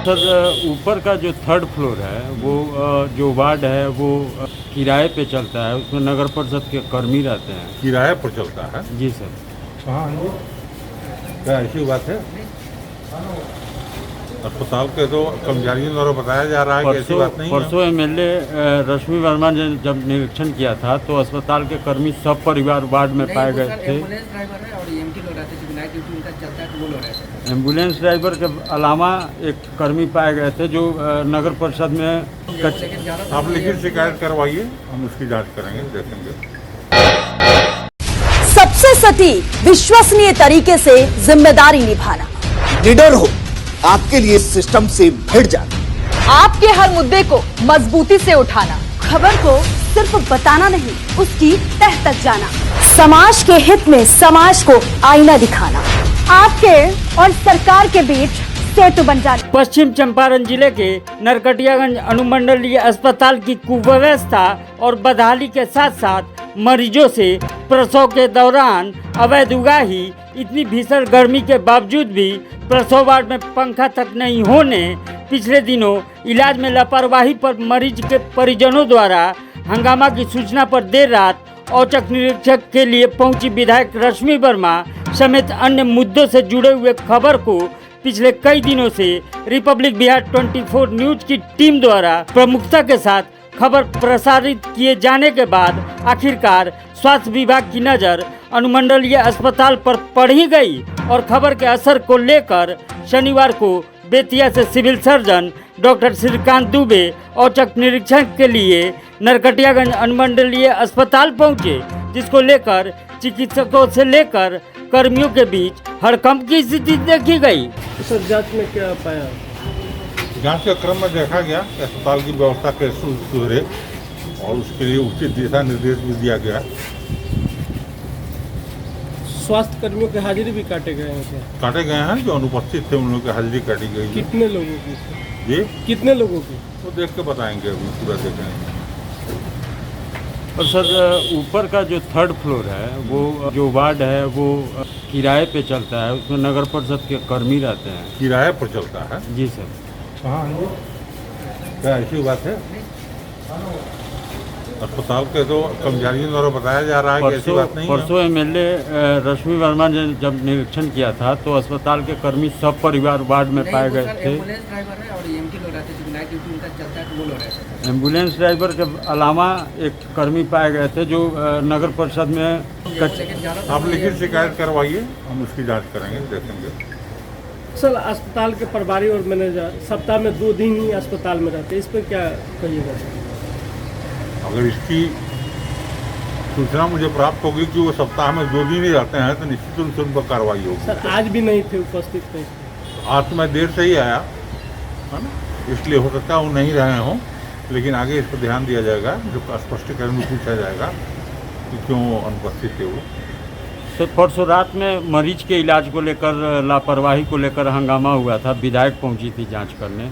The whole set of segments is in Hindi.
सर ऊपर का जो थर्ड फ्लोर है वो जो वार्ड है वो किराए पे चलता है, उसमें नगर परिषद के कर्मी रहते हैं। किराए पर चलता है? जी सर। हाँ, ये क्या ऐसी बात है? अस्पताल के तो कर्मचारियों द्वारा बताया जा रहा है कि ऐसी बात नहीं है। परसों एमएलए रश्मि वर्मा ने जब निरीक्षण किया था तो अस्पताल के कर्मी सब परिवार वार्ड में पाए गए थे। एम्बुलेंस ड्राइवर है और EMT लोग रहते हैं, नाइट ड्यूटी उनका चलता है तो वो लोग रहते हैं। एम्बुलेंस ड्राइवर के अलावा एक कर्मी पाए गए थे जो नगर परिषद में आप लिखित शिकायत करवाइए, हम उसकी जांच करेंगे, देखेंगे। सबसे सटीक विश्वसनीय तरीके से जिम्मेदारी निभाना, निडर हो, आपके लिए सिस्टम से भिड़ जाना, आपके हर मुद्दे को मजबूती से उठाना, खबर को सिर्फ बताना नहीं उसकी तह तक जाना, समाज के हित में समाज को आईना दिखाना, आपके और सरकार के बीच सेतु बन जाना। पश्चिम चंपारण जिले के नरकटियागंज अनुमंडलीय अस्पताल की कुव्यवस्था और बदहाली के साथ साथ मरीजों से प्रसव के दौरान अवैध उगाही, इतनी भीषण गर्मी के बावजूद भी प्रसव वार्ड में पंखा तक नहीं होने, पिछले दिनों इलाज में लापरवाही पर मरीज के परिजनों द्वारा हंगामा की सूचना पर देर रात औचक निरीक्षक के लिए पहुंची विधायक रश्मि वर्मा समेत अन्य मुद्दों से जुड़े हुए खबर को पिछले कई दिनों से रिपब्लिक बिहार 24 न्यूज की टीम द्वारा प्रमुखता के साथ खबर प्रसारित किए जाने के बाद आखिरकार स्वास्थ्य विभाग की नज़र अनुमंडलीय अस्पताल पर पड़ ही गई और खबर के असर को लेकर शनिवार को बेतिया से civil surgeon doctor Shrikant Dubey औचक निरीक्षण के लिए नरकटियागंज अनुमंडलीय अस्पताल पहुंचे, जिसको लेकर चिकित्सकों से लेकर कर्मियों के बीच हड़कंप की स्थिति देखी गई। सर जांच में क्या पाया? जांच के क्रम में देखा गया कि अस्पताल की व्यवस्था कैसे सुधरे और उसके लिए उचित दिशा निर्देश भी दिया गया। स्वास्थ्य कर्मियों की हाजिरी भी काटे गए हैं क्या? काटे गए हैं, जो अनुपस्थित थे उन लोगों की हाजिरी काटी गई है। कितने लोगों की? जी, कितने लोगों की? वो देख के बताएंगे, अभी पूरा देखेंगे। और सर ऊपर का जो थर्ड फ्लोर है वो जो वार्ड है वो किराए पे चलता है, उसमें नगर परिषद के कर्मी रहते हैं। किराए पर चलता है? जी सर। हाँ, ये क्या ऐसी बात है? अस्पताल के तो कर्मचारियों द्वारा बताया जा रहा है कि ऐसी बात नहीं है। परसों एमएलए रश्मि वर्मा ने जब निरीक्षण किया था तो अस्पताल के कर्मी सब परिवार वार्ड में पाए गए थे। एम्बुलेंस ड्राइवर है और EMT लोग रहते हैं, नाइट ड्यूटी उनका चलता है तो वो लोग रहते हैं। एम्बुलेंस ड्राइवर के अलावा एक कर्मी पाए गए थे जो नगर परिषद में आप लिखित शिकायत करवाइए, हम उसकी जांच करेंगे, देखेंगे। सर अस्पताल के प्रभारी और मैनेजर सप्ताह में 2 दिन ही अस्पताल में रहते हैं, इस पर क्या कहिएगा? अगर इसकी सूचना मुझे प्राप्त होगी कि वो सप्ताह में 2 दिन ही रहते हैं तो निश्चित रूप से उन पर कार्रवाई होगी। सर आज भी नहीं थे उपस्थित थे? आज तो मैं देर से ही आया है ना, इसलिए हो सकता है वो नहीं रहे हों, लेकिन आगे इस पर ध्यान दिया जाएगा, जो स्पष्टीकरण में पूछा जाएगा कि क्यों अनुपस्थित थे वो। तो परसों रात में मरीज के इलाज को लेकर लापरवाही को लेकर हंगामा हुआ था, विधायक पहुंची थी जांच करने।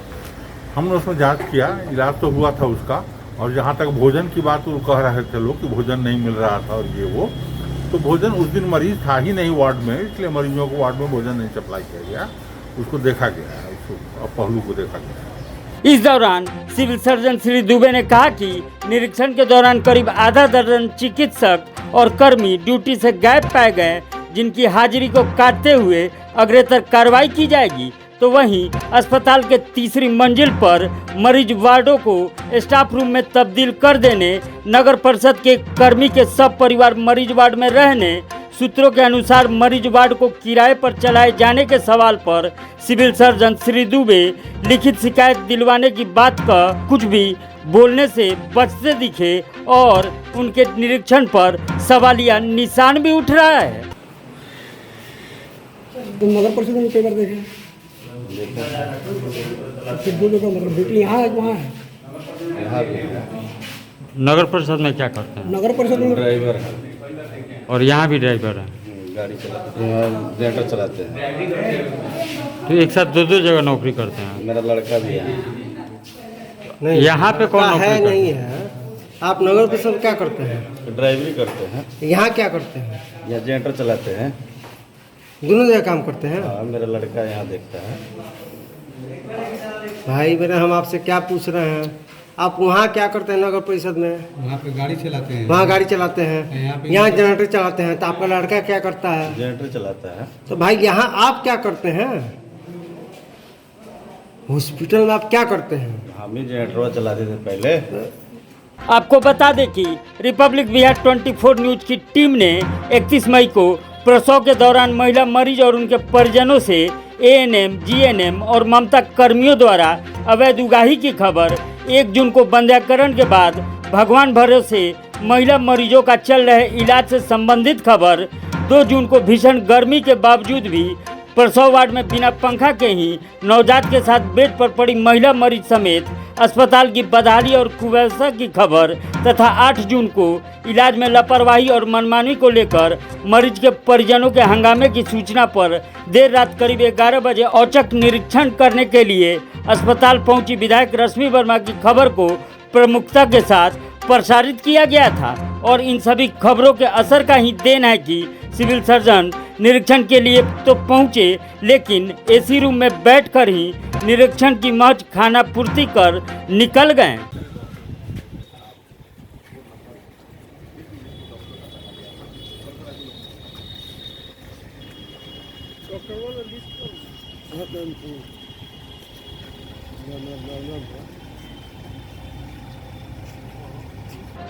हमने उसमें जांच किया, इलाज तो हुआ था उसका, और जहाँ तक भोजन की बात वो कह रहे थे लोग कि भोजन नहीं मिल रहा था और ये वो, तो भोजन उस दिन मरीज था ही नहीं वार्ड में, इसलिए मरीजों को वार्ड में भोजन नहीं सप्लाई किया गया, उसको देखा गया है, उसको पहलू को देखा गया है। इस दौरान सिविल सर्जन श्री दुबे ने कहा कि निरीक्षण के दौरान करीब आधा दर्जन चिकित्सक और कर्मी ड्यूटी से गायब पाए गए, जिनकी हाजिरी को काटते हुए अग्रेतर कार्रवाई की जाएगी। तो वहीं अस्पताल के तीसरी मंजिल पर मरीज वार्डों को स्टाफ रूम में तब्दील कर देने, नगर परिषद के कर्मी के सब परिवार मरीज वार्ड में रहने, सूत्रों के अनुसार मरीज वार्ड को किराए पर चलाए जाने के सवाल पर सिविल सर्जन श्री दुबे लिखित शिकायत दिलवाने की बात का कुछ भी बोलने से बचते दिखे और उनके निरीक्षण पर सवालिया निशान भी उठ रहा है। तो नगर परिषद में कई बार देखे फिर 2 जगह, मतलब ड्यूटी यहाँ है वहाँ है। नगर परिषद में क्या करते हैं? नगर परिषद में ड्राइवर है और यहाँ भी ड्राइवर है, गाड़ी चलाते हैं, जनरेटर चलाते हैं। तो एक साथ 2 जगह नौकरी करते हैं। मेरा लड़का भी है। नहीं, यहाँ पे कौन नौकरी है करता नहीं है। आप नगर परिषद क्या करते हैं? ड्राइवरी करते हैं। यहाँ क्या करते हैं? या जनरेटर चलाते हैं। दोनों जगह काम करते हैं। हाँ, मेरा लड़का यहाँ देखता है। भाई मेरा हम आपसे क्या पूछ रहे हैं, आप वहाँ क्या करते हैं नगर परिषद में? वहाँ पे गाड़ी चलाते हैं। वहाँ गाड़ी चलाते हैं, यहाँ जनरेटर चलाते हैं। तो आपका लड़का क्या करता है? जनरेटर चलाता है। तो भाई यहाँ आप क्या करते हैं? हॉस्पिटल में आप क्या करते हैं? हम ही जनरेटर चलाते थे पहले। आपको बता दें कि रिपब्लिक बिहार 24 न्यूज की टीम ने 31 मई को प्रसव के दौरान महिला मरीज और उनके परिजनों से एएनएम, जीएनएम और ममता कर्मियों द्वारा अवैध उगाही की खबर, 1 जून को बंध्याकरण के बाद भगवान भरोसे महिला मरीजों का चल रहे इलाज से संबंधित खबर, 2 जून को भीषण गर्मी के बावजूद भी प्रसव वार्ड में बिना पंखा के ही नवजात के साथ बेड पर पड़ी महिला मरीज समेत अस्पताल की बदहाली और कुव्यवस्था की खबर तथा 8 जून को इलाज में लापरवाही और मनमानी को लेकर मरीज के परिजनों के हंगामे की सूचना पर देर रात करीब 11 बजे औचक निरीक्षण करने के लिए अस्पताल पहुंची विधायक रश्मि वर्मा की खबर को प्रमुखता के साथ प्रसारित किया गया था। और इन सभी खबरों के असर का ही देन है कि सिविल सर्जन निरीक्षण के लिए तो पहुंचे, लेकिन एसी रूम में बैठकर ही निरीक्षण की मौज खाना पूर्ति कर निकल गए।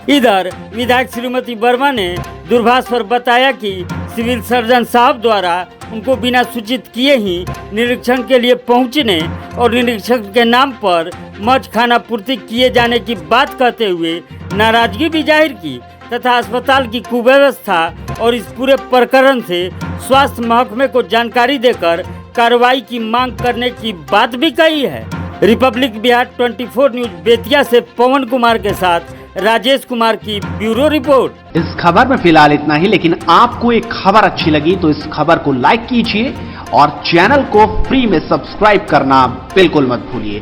इधर विधायक श्रीमती वर्मा ने दूरभाष पर बताया कि सिविल सर्जन साहब द्वारा उनको बिना सूचित किए ही निरीक्षण के लिए पहुंचने और निरीक्षण के नाम पर मौज खाना पूर्ति किए जाने की बात कहते हुए नाराजगी भी जाहिर की तथा अस्पताल की कुव्यवस्था और इस पूरे प्रकरण से स्वास्थ्य महकमे को जानकारी देकर कार्रवाई की मांग करने की बात भी कही है। रिपब्लिक बिहार 24 न्यूज बेतिया से पवन कुमार के साथ राजेश कुमार की ब्यूरो रिपोर्ट। इस खबर में फिलहाल इतना ही, लेकिन आपको एक खबर अच्छी लगी तो इस खबर को लाइक कीजिए और चैनल को फ्री में सब्सक्राइब करना बिल्कुल मत भूलिए।